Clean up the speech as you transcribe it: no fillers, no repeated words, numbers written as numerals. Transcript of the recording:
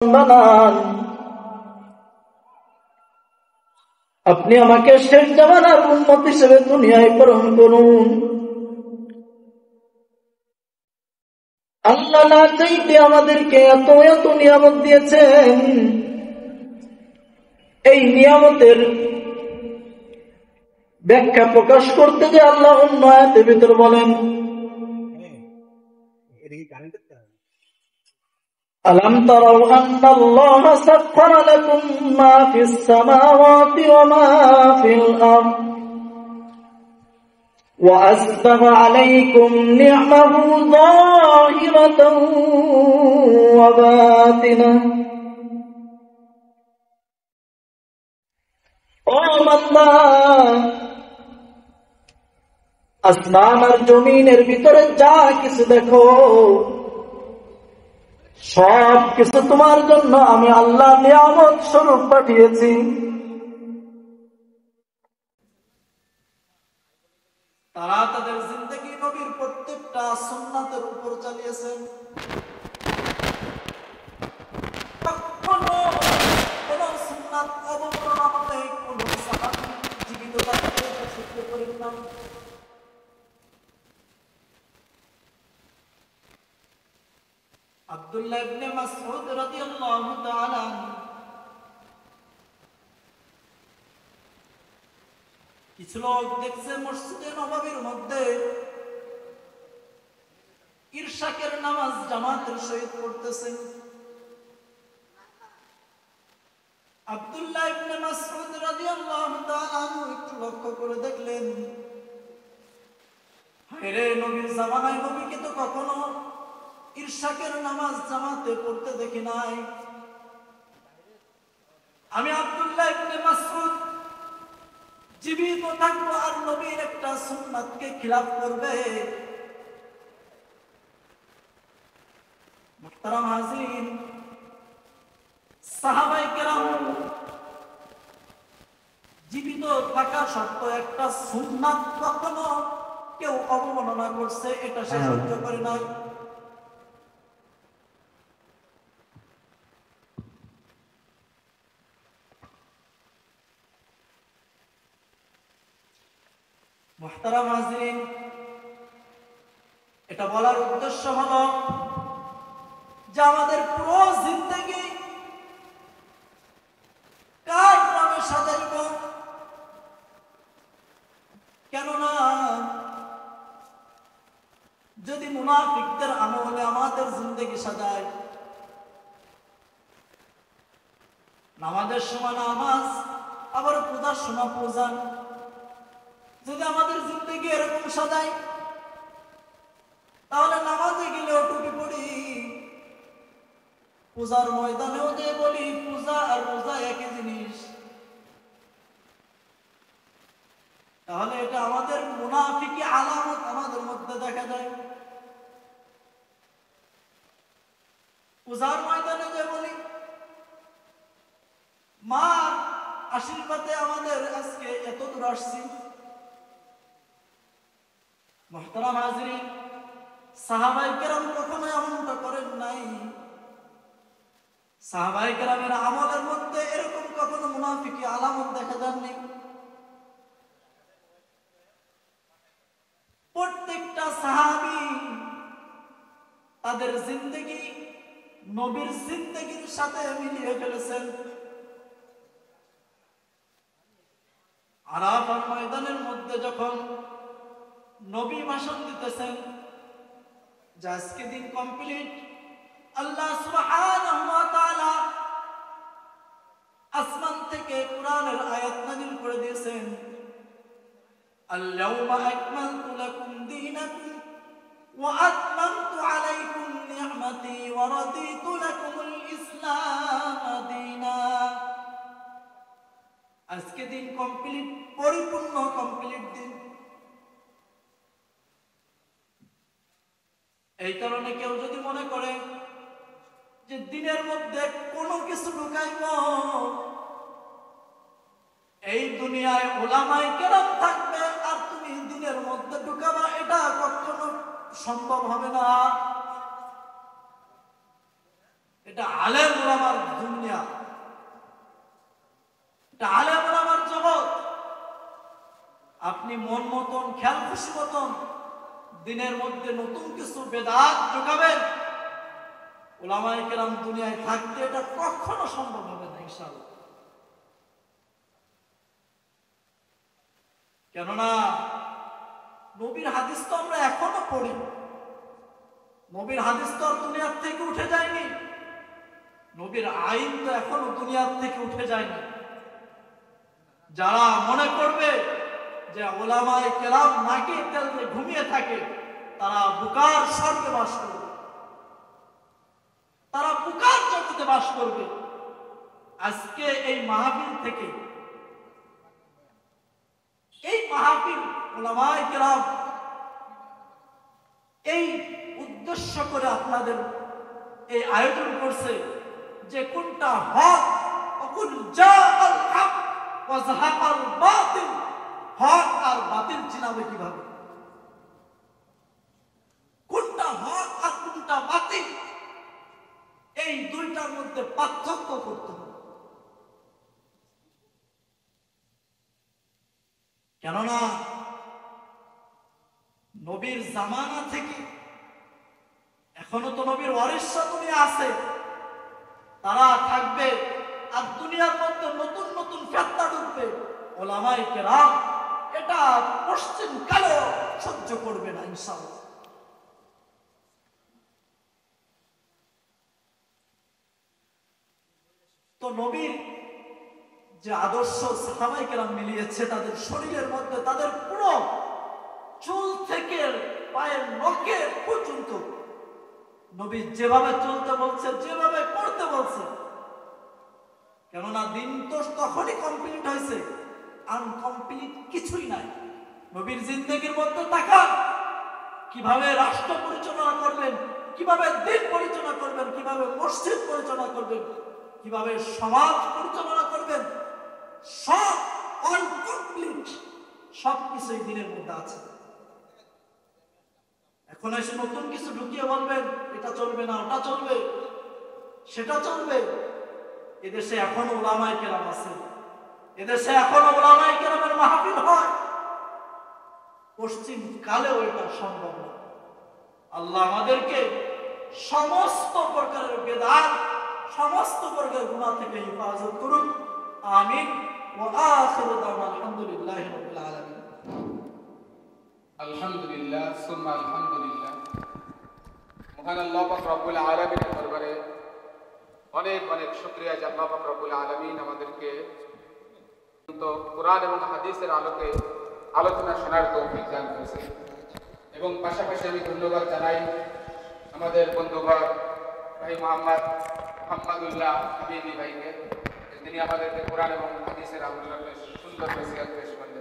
বানান, আপনি আমাকে শেষ জামানার উম্মত হিসেবে দুনিয়ায় প্রেরণ করুন। আল্লাহ না চাইতে আমাদেরকে এত এত নিয়ামত দিয়েছেন। এই নিয়ামতের ব্যাখ্যা প্রকাশ করতে যে আল্লাহ অন্য আয়াতের ভিতর বলেন, আলাম তারাউ আন্নাল্লাহা সাখখারা লাকুম মা ফিস সামাওয়াতি ওয়া মা ফিল আরদ ওয়া আসবাগা আলাইকুম নি'মাহু যাহিরাতান ওয়া বাতিনাহ। ও বান্দা, আসমান আর জমিনের ভিতরে যা কিছু দেখো, সব কিছু তোমার জন্য আমি আল্লাহ নিয়ামত স্বরূপ পাঠিয়েছি। তারা তাদের জিন্দেগি নবীর প্রত্যেকটা সুন্নাতের উপর চালিয়েছেন। কখনো কোন সুন্নাত অবমাননা হতে কোন সাহাবী জীবিত থাকতে পছন্দ করেন না। আব্দুল্লাহ ইবনে মাসউদ রাদিয়াল্লাহু তাআলা কিছু লোক দেখছে মসজিদে নববীর মধ্যে ইরশাকের নামাজ জামাতের সহিত পড়তেছেন। আব্দুল্লাহ ইবনে মাসউদ রাদিয়াল্লাহু তাআলা একটু লক্ষ্য করে দেখলেন, হায়রে, নবীর জামানায় নবীকে তো কখনো ইরশাকের নামাজ জামাতে পড়তে দেখি নাই। আমি আব্দুল্লাহ ইবনে মাসউদ জীবিত থাকবো আর নবীর একটা সুন্নাতকে খিলাফ করবে? মুহতারাম হাজিরিন, সাহাবায়ে কেরাম জীবিত থাকা সত্ত্বেও একটা সুন্নাত কখনো কেউ অবমাননা করছে এটা সে সহ্য করে নাই। মুহতারাম হাজিরিন, এটা বলার উদ্দেশ্য হলো যে আমাদের পুরো জিন্দেগি কার নামে সাজাইব? কেননা যদি মুনাফিকদের আমলে আমাদের জিন্দেগি সাজায়, নামাজের সময় নামাজ, আবার পূজার সময় পূজা, যদি আমাদের জিন্দেগি এরকম সাজায়, তাহলে নামাজে গেলেও টুপি পড়ি, পূজার ময়দানেও যে বলি পূজা আর রোজা একই জিনিস, তাহলে এটা আমাদের মুনাফিকি আলামত আমাদের মধ্যে দেখা যায়। পূজার ময়দানে যে বলি মা আশীর্বাদে আমাদের আজকে এত দূর আসছি। মুহতারাম হাজিরিন, সাহাবায়ে কেরাম কখনো এমনটা করেন নাই। সাহাবায়ে কেরামের আমলের মধ্যে এরকম কখনো মুনাফিকি আলামত দেখা যায়নি। প্রত্যেকটা সাহাবী তাদের জিন্দেগি নবীর জিন্দেগির সাথে মিলিয়ে ফেলেছেন। আরাফার ময়দানের মধ্যে যখন নবী ভাষণ দিতেছেন যে আজকে দিন কমপ্লিট, আল্লাহ সুবহানাহু ওয়া তাআলা আসমান থেকে কুরআনের আয়াত নাযিল করে দিয়েছেন, আল-ইয়াওমা আকমালতু লাকুম দীনাকুম ওয়া আতমামতু আলাইকুম নি'মাতি ওয়া রাদিতু লাকুমুল ইসলাম দীনা। আজকে দিন কমপ্লিট, পরিপূর্ণ কমপ্লিট দিন। এই কারণে কেউ যদি মনে করে যে দিনের মধ্যে কোনো কিছু ঢুকাইব, এই দুনিয়ায় উলামায়ে কেরাম থাকবে আর তুমি দিনের মধ্যে ঢুকাবা, এটা কখনো সম্ভব হবে না। এটা আলেম ওলামার দুনিয়া, এটা আলেম ওলামার জগৎ। আপনি মন মতন খেয়াল খুশি মতন দিনের মধ্যে নতুন কিছু বেদাত ঢুকাবেন, উলামায়ে কেরাম দুনিয়ায় থাকতে এটা কখনো সম্ভব হবে না ইনশাআল্লাহ। কেননা নবীর হাদিস তো আমরা এখনো পড়ি, নবীর হাদিস তো আর দুনিয়ার থেকে উঠে যায়নি, নবীর আইন তো এখনো দুনিয়ার থেকে উঠে যায়নি। যারা মনে করবে যে উলামায়ে কেরাম নাকি তেল দিয়ে ঘুমিয়ে থাকে, তারা বুকার স্বর্গে বাস করবে, তারা বুকার জগতে বাস করবে। আজকে এই মাহফিল থেকে, এই মাহফিল উলামায়ে কেরাম এই উদ্দেশ্য করে আপনাদের এই আয়োজন করছে যে কোনটা হক, অকুল জাআল হক ওয়া যাহাকাল বাতিল, হক আর বাতিল চিনাবে কিভাবে, কোনটা হক আর কোনটা বাতিল, এই দুইটার মধ্যে পার্থক্য করতে হবে। কেননা নবীর জামানা থেকে এখনো তো নবীর ওয়ারিসরা দুনিয়া আছে, তারা থাকবে, আর দুনিয়ার মধ্যে নতুন নতুন ফিতনা ঢুকবে। উলামায়ে কেরাম এটা পশ্চিম কালে সহ্য করবে না ইনশাআল্লাহ। তো নবীর যে আদর্শ সাহাবায়ে কেরাম মিলিয়েছে, তাদের শরীরের মধ্যে তাদের পুরো চুল থেকে পায়ের নখে পর্যন্ত নবী যেভাবে চলতে বলছে, যেভাবে করতে বলছে, কেননা দিন তো তখনই কমপ্লিট হয়েছে, আনকমপ্লিট কিছুই নাই। নবীর জিন্দেগির মধ্যে তাকান, কিভাবে রাষ্ট্র পরিচালনা করবেন, কিভাবে দিন পরিচালনা করবেন, কিভাবে মসজিদ পরিচালনা করবেন, কিভাবে সমাজ পরিচালনা করবেন, সব আনকমপ্লিট, সবকিছুই দিনের মধ্যে আছে। এখন এসে নতুন কিছু ঢুকিয়ে বলবেন এটা চলবে না, ওটা চলবে, সেটা চলবে। এদেশে এখনো উলামায়ে কেরাম আছে, এদেশে এখনো উলামায়ে কেরামের মাহফিল হয়, পশ্চিম কালেও এটা সম্ভব না। আল্লাহ আমাদেরকে সমস্ত প্রকারের বেদাত, সমস্ত প্রকারের গুনাহ থেকে হেফাজত করুন, আমিন। ওয়া আখিরু দাওয়ানা আলহামদুলিল্লাহি রাব্বিল আলামিন। আলহামদুলিল্লাহ সুম্মা আলহামদুলিল্লাহ। মহান আল্লাহ পাক রব্বুল আলামিনের দরবারে অনেক অনেক শুকরিয়া যে আল্লাহ পাক রব্বুল আলামিন আমাদেরকে কোরআন এবং হাদিসের আলোকে আলোচনা শোনার তৌফিক দান করেছেন। এবং পাশাপাশি আমি ধন্যবাদ জানাই আমাদের বন্ধুবর ভাই মোহাম্মদুল্লাহ হাবিবি ভাইকে, তিনি আমাদেরকে কোরআন এবং হাদিসের আলোচনা সুন্দর নসিহত পেশ করলেন।